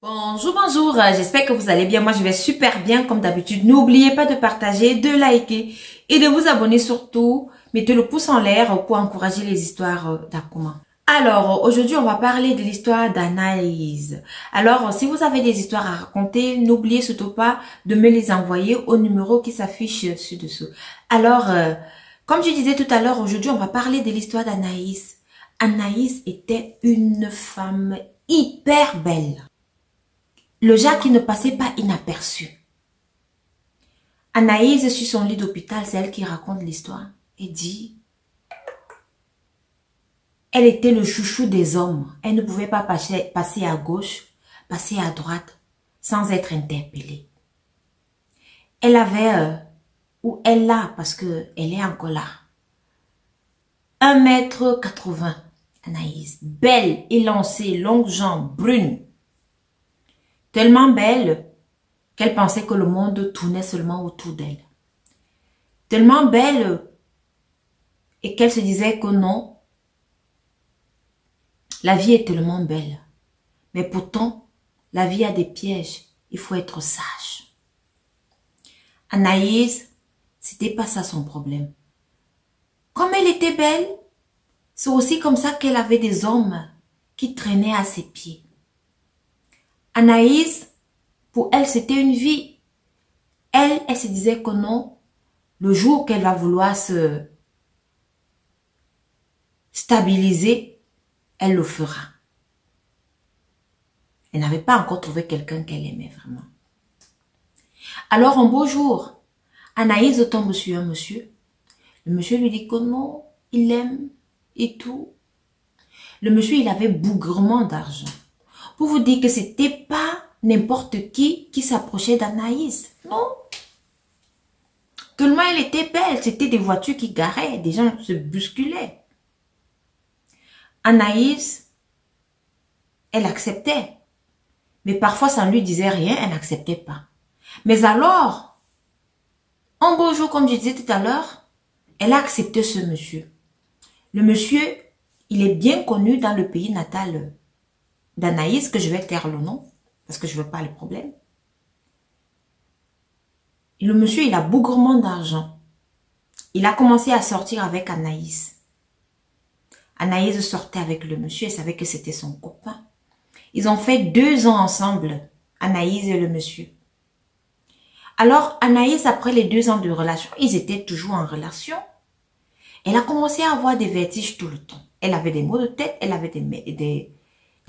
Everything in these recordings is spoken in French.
Bonjour, bonjour, j'espère que vous allez bien. Moi, je vais super bien comme d'habitude. N'oubliez pas de partager, de liker et de vous abonner surtout. Mettez le pouce en l'air pour encourager les histoires d'Akuma. Alors, aujourd'hui, on va parler de l'histoire d'Anaïs. Alors, si vous avez des histoires à raconter, n'oubliez surtout pas de me les envoyer au numéro qui s'affiche ci-dessous. Alors, comme je disais tout à l'heure, aujourd'hui, on va parler de l'histoire d'Anaïs. Anaïs était une femme hyper belle. Le genre qui ne passait pas inaperçu. Anaïs, sur son lit d'hôpital, c'est elle qui raconte l'histoire. Et dit, elle était le chouchou des hommes. Elle ne pouvait pas passer à gauche, passer à droite, sans être interpellée. Elle avait, ou elle a, parce qu'elle est encore là, 1,80 m, Anaïs. Belle, élancée, longues jambes, brune. Tellement belle qu'elle pensait que le monde tournait seulement autour d'elle. Tellement belle et qu'elle se disait que non, la vie est tellement belle. Mais pourtant, la vie a des pièges. Il faut être sage. Anaïs, c'était pas ça son problème. Comme elle était belle, c'est aussi comme ça qu'elle avait des hommes qui traînaient à ses pieds. Anaïs, pour elle, c'était une vie. Elle se disait que non, le jour qu'elle va vouloir se stabiliser, elle le fera. Elle n'avait pas encore trouvé quelqu'un qu'elle aimait vraiment. Alors, un beau jour, Anaïs tombe sur un monsieur. Le monsieur lui dit que non, il l'aime et tout. Le monsieur, il avait bougrement d'argent. Pour vous dire que c'était pas n'importe qui s'approchait d'Anaïs. Non. Tellement elle était belle. C'était des voitures qui garaient. Des gens se bousculaient. Anaïs, elle acceptait. Mais parfois, ça ne lui disait rien. Elle n'acceptait pas. Mais alors, un beau jour, comme je disais tout à l'heure, elle a accepté ce monsieur. Le monsieur, il est bien connu dans le pays natal d'Anaïs, que je vais taire le nom, parce que je ne veux pas le problème. Et le monsieur, il a bougrement d'argent. Il a commencé à sortir avec Anaïs. Anaïs sortait avec le monsieur, elle savait que c'était son copain. Ils ont fait 2 ans ensemble, Anaïs et le monsieur. Alors, Anaïs, après les 2 ans de relation, ils étaient toujours en relation. Elle a commencé à avoir des vertiges tout le temps. Elle avait des maux de tête, elle avait des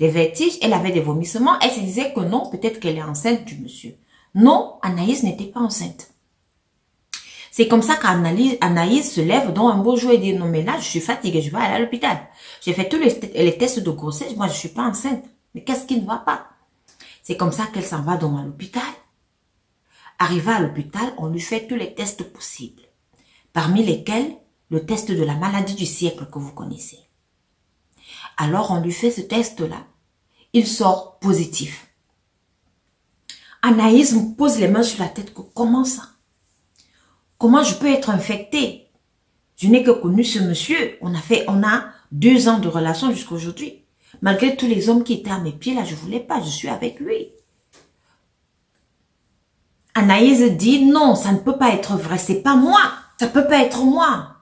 vertiges, elle avait des vomissements. Elle se disait que non, peut-être qu'elle est enceinte du monsieur. Non, Anaïs n'était pas enceinte. C'est comme ça qu'Anaïs se lève dans un beau jour et dit, non mais là, je suis fatiguée, je vais aller à l'hôpital. J'ai fait tous les tests de grossesse, moi je suis pas enceinte. Mais qu'est-ce qui ne va pas? C'est comme ça qu'elle s'en va dans l'hôpital. Arrivée à l'hôpital, on lui fait tous les tests possibles. Parmi lesquels, le test de la maladie du siècle que vous connaissez. Alors, on lui fait ce test-là. Il sort positif. Anaïs me pose les mains sur la tête. Comment ça? Comment je peux être infectée? Je n'ai que connu ce monsieur. On a 2 ans de relation jusqu'à aujourd'hui. Malgré tous les hommes qui étaient à mes pieds, là, je ne voulais pas. Je suis avec lui. Anaïs dit, non, ça ne peut pas être vrai. C'est pas moi. Ça ne peut pas être moi.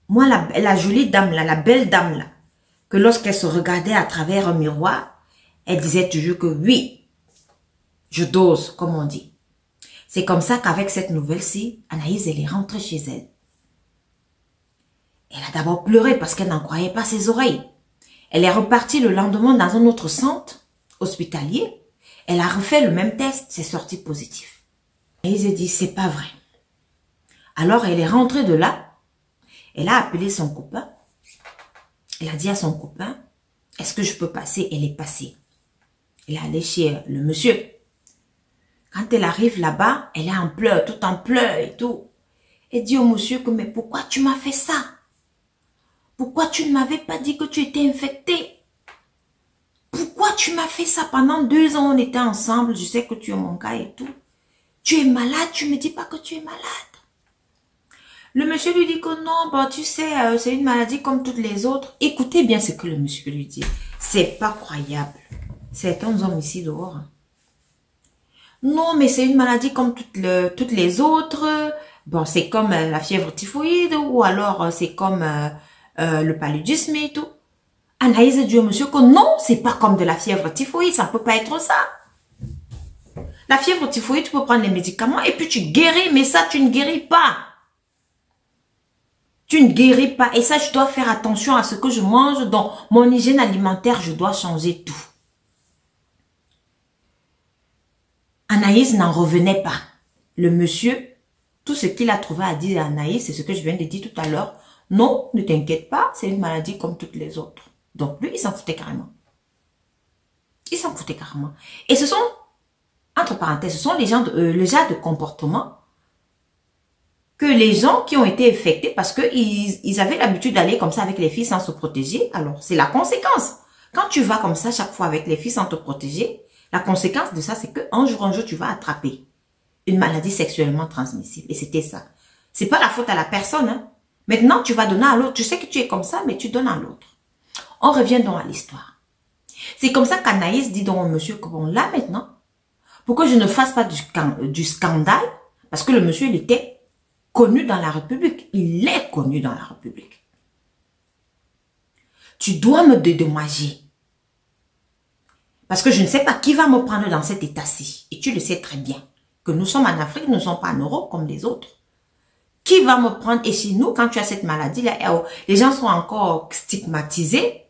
Moi, la jolie dame, là, la belle dame, là, que lorsqu'elle se regardait à travers un miroir, elle disait toujours que oui, je dose, comme on dit. C'est comme ça qu'avec cette nouvelle-ci, Anaïs, elle est rentrée chez elle. Elle a d'abord pleuré parce qu'elle n'en croyait pas ses oreilles. Elle est repartie le lendemain dans un autre centre hospitalier. Elle a refait le même test, c'est sorti positif. Anaïs a dit, c'est pas vrai. Alors, elle est rentrée de là. Elle a appelé son copain. Elle a dit à son copain, est-ce que je peux passer? Elle est passée. Elle est allée chez le monsieur. Quand elle arrive là-bas, elle est en pleurs, tout en pleurs et tout. Elle dit au monsieur que, mais pourquoi tu m'as fait ça? Pourquoi tu ne m'avais pas dit que tu étais infectée? Pourquoi tu m'as fait ça? Pendant 2 ans, on était ensemble, je sais que tu es mon cas et tout. Tu es malade, tu me dis pas que tu es malade. Le monsieur lui dit que non, bah, tu sais, c'est une maladie comme toutes les autres. Écoutez bien ce que le monsieur lui dit. C'est pas croyable. Certains hommes ici dehors, Non, mais c'est une maladie comme toutes les autres. Bon, c'est comme la fièvre typhoïde ou alors c'est comme le paludisme et tout. Anaïs dit au monsieur que non, c'est pas comme de la fièvre typhoïde, ça peut pas être ça. La fièvre typhoïde, tu peux prendre les médicaments et puis tu guéris, mais ça, tu ne guéris pas. Tu ne guéris pas. Et ça, je dois faire attention à ce que je mange. Dans mon hygiène alimentaire, je dois changer tout. Anaïs n'en revenait pas. Le monsieur, tout ce qu'il a trouvé à dire à Anaïs, c'est ce que je viens de dire tout à l'heure. Non, ne t'inquiète pas, c'est une maladie comme toutes les autres. Donc lui, il s'en foutait carrément. Il s'en foutait carrément. Et ce sont, entre parenthèses, ce sont les gens le genre de comportement que les gens qui ont été infectés parce qu'ils avaient l'habitude d'aller comme ça avec les filles sans se protéger. Alors, c'est la conséquence. Quand tu vas comme ça chaque fois avec les filles sans te protéger, la conséquence de ça, c'est qu'un jour, tu vas attraper une maladie sexuellement transmissible. Et c'était ça. C'est pas la faute à la personne. Hein. Maintenant, tu vas donner à l'autre. Tu sais que tu es comme ça, mais tu donnes à l'autre. On revient donc à l'histoire. C'est comme ça qu'Anaïs dit donc au monsieur que bon, là maintenant, pour que je ne fasse pas du scandale, parce que le monsieur, il était connu dans la République. Il est connu dans la République. Tu dois me dédommager. Parce que je ne sais pas qui va me prendre dans cet état-ci. Et tu le sais très bien. Que nous sommes en Afrique, nous ne sommes pas en Europe comme les autres. Qui va me prendre? Et chez nous, quand tu as cette maladie-là, les gens sont encore stigmatisés.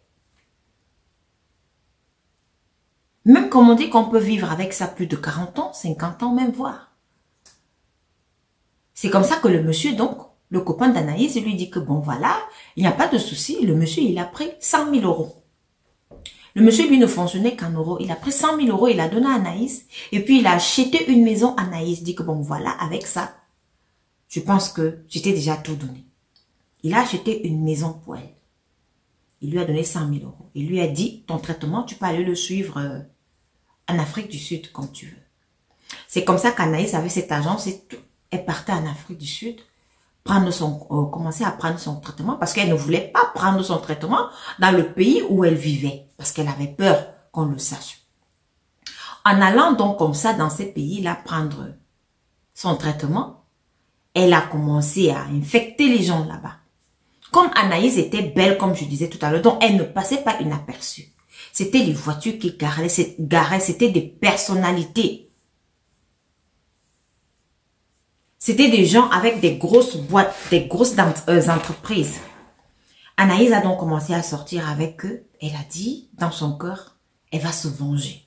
Même comme on dit qu'on peut vivre avec ça plus de 40 ans, 50 ans même, voire. C'est comme ça que le monsieur, donc, le copain d'Anaïs, il lui dit que bon, voilà, il n'y a pas de souci. Le monsieur, il a pris 100 000 euros. Le monsieur, lui, ne fonctionnait qu'en euros. Il a pris 100 000 euros, il a donné à Anaïs. Et puis, il a acheté une maison à Anaïs. Il dit que bon, voilà, avec ça, je pense que j'étais déjà tout donné. Il a acheté une maison pour elle. Il lui a donné 100 000 euros. Il lui a dit, ton traitement, tu peux aller le suivre en Afrique du Sud, comme tu veux. C'est comme ça qu'Anaïs avait cet argent, c'est tout. Elle partait en Afrique du Sud, commencer à prendre son traitement parce qu'elle ne voulait pas prendre son traitement dans le pays où elle vivait parce qu'elle avait peur qu'on le sache. En allant donc comme ça dans ces pays-là prendre son traitement, elle a commencé à infecter les gens là-bas. Comme Anaïs était belle, comme je disais tout à l'heure, donc elle ne passait pas inaperçue. C'était les voitures qui garaient, c'était des personnalités. C'était des gens avec des grosses boîtes, des grosses entreprises. Anaïs a donc commencé à sortir avec eux. Elle a dit, dans son cœur, elle va se venger.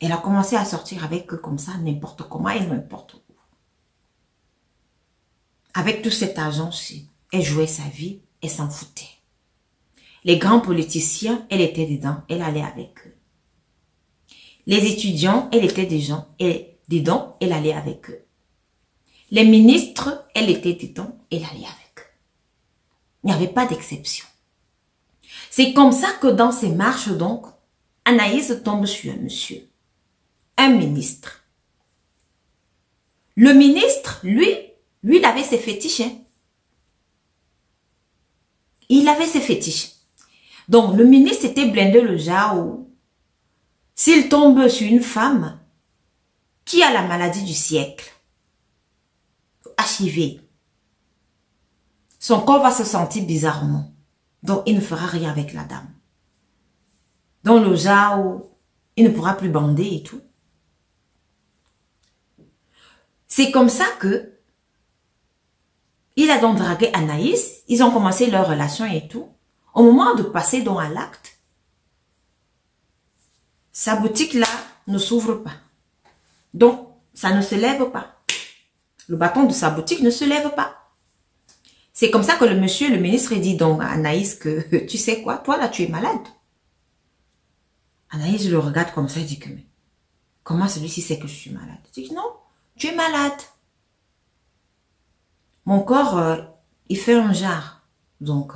Elle a commencé à sortir avec eux comme ça, n'importe comment et n'importe où. Avec tout cet argent-ci, elle jouait sa vie, elle s'en foutait. Les grands politiciens, elle était dedans, elle allait avec eux. Les étudiants, elle était dedans, elle allait avec eux. Les ministres, elle était dedans, elle allait avec eux. Il n'y avait pas d'exception. C'est comme ça que dans ces marches, donc, Anaïs tombe sur un monsieur, un ministre. Le ministre, lui, il avait ses fétiches. Hein. Il avait ses fétiches. Donc, le ministre était blindé le genre où, s'il tombe sur une femme qui a la maladie du siècle, HIV, son corps va se sentir bizarrement. Donc, il ne fera rien avec la dame. Dans le genre où il ne pourra plus bander et tout. C'est comme ça que il a donc dragué Anaïs. Ils ont commencé leur relation et tout. Au moment de passer donc à l'acte, sa boutique là ne s'ouvre pas. Donc, ça ne se lève pas. Le bâton de sa boutique ne se lève pas. C'est comme ça que le monsieur, le ministre, dit donc à Anaïs que, tu sais quoi, toi là, tu es malade. Anaïs le regarde comme ça et dit que, mais comment celui-ci sait que je suis malade? Il dit non, tu es malade. Mon corps, il fait un genre. Donc,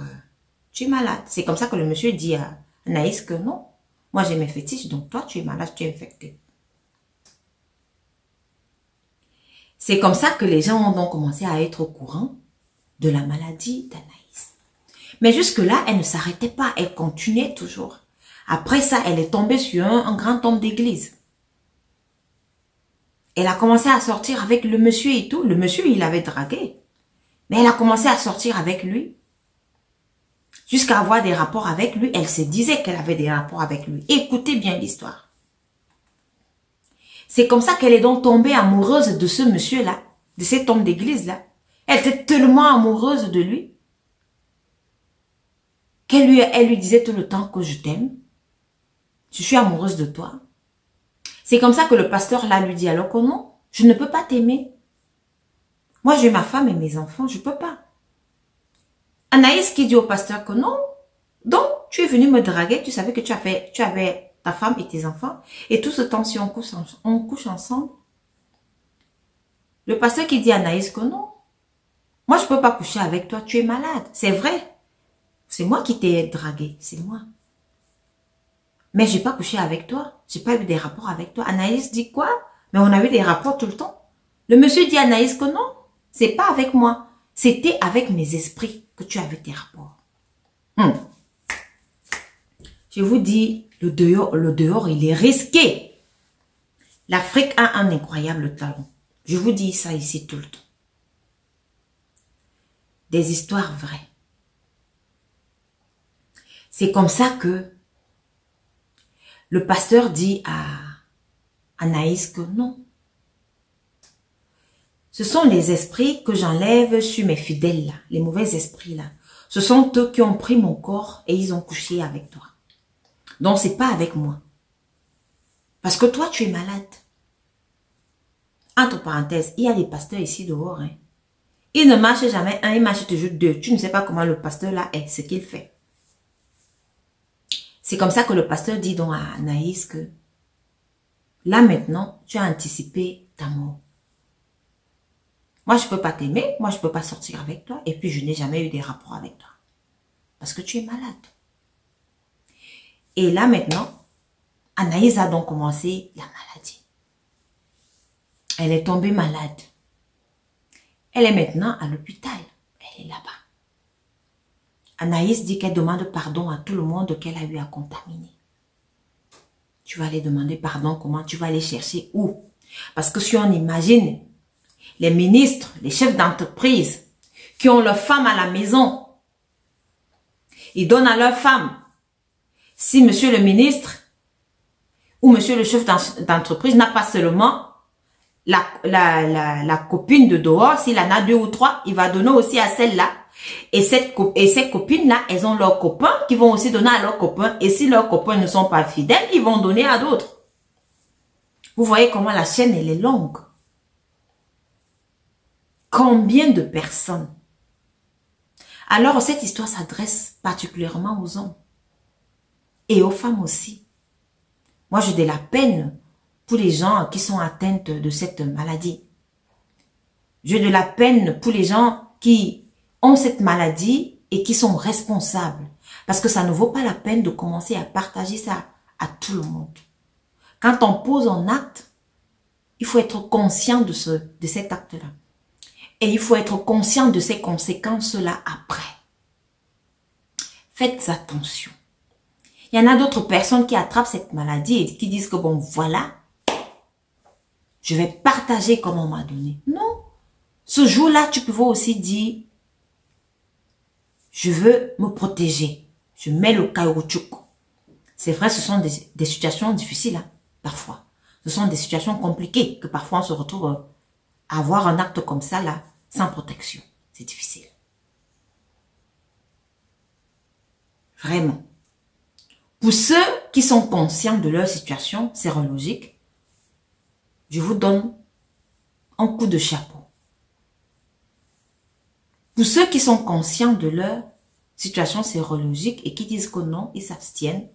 tu es malade. C'est comme ça que le monsieur dit à Anaïs que non, moi j'ai mes fétiches, donc toi tu es malade, tu es infecté. C'est comme ça que les gens ont donc commencé à être au courant de la maladie d'Anaïs. Mais jusque-là, elle ne s'arrêtait pas, elle continuait toujours. Après ça, elle est tombée sur un grand homme d'église. Elle a commencé à sortir avec le monsieur et tout. Le monsieur, il avait dragué. Mais elle a commencé à sortir avec lui. Jusqu'à avoir des rapports avec lui. Elle se disait qu'elle avait des rapports avec lui. Écoutez bien l'histoire. C'est comme ça qu'elle est donc tombée amoureuse de ce monsieur-là. De cet homme d'église-là. Elle était tellement amoureuse de lui. Elle lui disait tout le temps que je t'aime. Je suis amoureuse de toi. C'est comme ça que le pasteur là lui dit alors que non, je ne peux pas t'aimer. Moi j'ai ma femme et mes enfants, je peux pas. Anaïs qui dit au pasteur que non, donc tu es venu me draguer, tu savais que tu avais ta femme et tes enfants, et tout ce temps si on couche ensemble. Le pasteur qui dit à Anaïs que non, moi je peux pas coucher avec toi, tu es malade, c'est vrai. C'est moi qui t'ai dragué, c'est moi. Mais j'ai pas couché avec toi. J'ai pas eu des rapports avec toi. Anaïs dit quoi? Mais on a eu des rapports tout le temps. Le monsieur dit à Anaïs que non. C'est pas avec moi. C'était avec mes esprits que tu avais tes rapports. Je vous dis, le dehors, il est risqué. L'Afrique a un incroyable talent. Je vous dis ça ici tout le temps. Des histoires vraies. C'est comme ça que le pasteur dit à Anaïs que non. Ce sont les esprits que j'enlève sur mes fidèles là, les mauvais esprits là. Ce sont eux qui ont pris mon corps et ils ont couché avec toi. Donc c'est pas avec moi. Parce que toi tu es malade. Entre parenthèses, il y a des pasteurs ici dehors. Hein. Il ne marche jamais un, il marche toujours deux. Tu ne sais pas comment le pasteur là est, ce qu'il fait. C'est comme ça que le pasteur dit donc à Anaïs que là maintenant, tu as anticipé ta mort. Moi, je ne peux pas t'aimer, moi, je ne peux pas sortir avec toi et puis je n'ai jamais eu des rapports avec toi. Parce que tu es malade. Et là maintenant, Anaïs a donc commencé la maladie. Elle est tombée malade. Elle est maintenant à l'hôpital. Elle est là-bas. Anaïs dit qu'elle demande pardon à tout le monde qu'elle a eu à contaminer. Tu vas aller demander pardon, comment tu vas aller chercher où? Parce que si on imagine les ministres, les chefs d'entreprise qui ont leurs femmes à la maison, ils donnent à leurs femmes. Si monsieur le ministre ou monsieur le chef d'entreprise n'a pas seulement la copine de dehors, s'il en a 2 ou 3, il va donner aussi à celle-là. Et ces copines-là, elles ont leurs copains qui vont aussi donner à leurs copains. Et si leurs copains ne sont pas fidèles, ils vont donner à d'autres. Vous voyez comment la chaîne, elle est longue. Combien de personnes? Alors, cette histoire s'adresse particulièrement aux hommes. Et aux femmes aussi. Moi, j'ai de la peine pour les gens qui sont atteints de cette maladie. J'ai de la peine pour les gens qui ont cette maladie et qui sont responsables. Parce que ça ne vaut pas la peine de commencer à partager ça à tout le monde. Quand on pose un acte, il faut être conscient de cet acte-là. Et il faut être conscient de ces conséquences-là après. Faites attention. Il y en a d'autres personnes qui attrapent cette maladie et qui disent que bon, voilà, je vais partager comme on m'a donné. Non. Ce jour-là, tu pouvais aussi dire, je veux me protéger. Je mets le caoutchouc. C'est vrai, ce sont des situations difficiles, hein, parfois. Ce sont des situations compliquées que parfois on se retrouve à avoir un acte comme ça, là, sans protection. C'est difficile. Vraiment. Pour ceux qui sont conscients de leur situation sérologique, je vous donne un coup de chapeau. Pour ceux qui sont conscients de leur situation sérologique et qui disent que non, ils s'abstiennent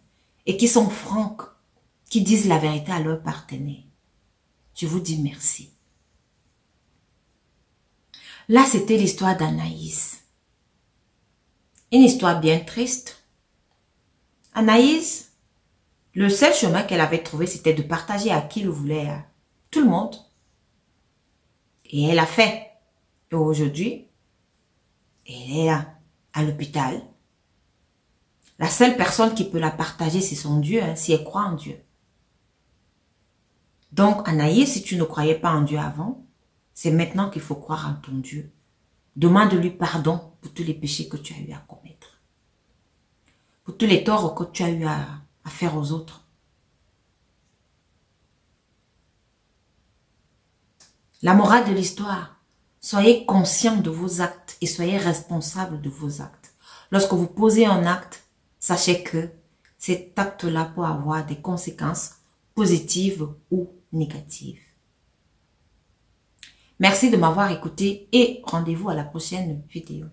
et qui sont francs, qui disent la vérité à leur partenaire, je vous dis merci. Là, c'était l'histoire d'Anaïs. Une histoire bien triste. Anaïs, le seul chemin qu'elle avait trouvé, c'était de partager à qui le voulait, à tout le monde. Et elle a fait. Et aujourd'hui, elle est là, à l'hôpital. La seule personne qui peut la partager, c'est son Dieu, hein, si elle croit en Dieu. Donc, Anaïs, si tu ne croyais pas en Dieu avant, c'est maintenant qu'il faut croire en ton Dieu. Demande-lui pardon pour tous les péchés que tu as eu à commettre. Pour tous les torts que tu as eu à faire aux autres. La morale de l'histoire, soyez conscient de vos actes et soyez responsable de vos actes. Lorsque vous posez un acte, sachez que cet acte-là peut avoir des conséquences positives ou négatives. Merci de m'avoir écouté et rendez-vous à la prochaine vidéo.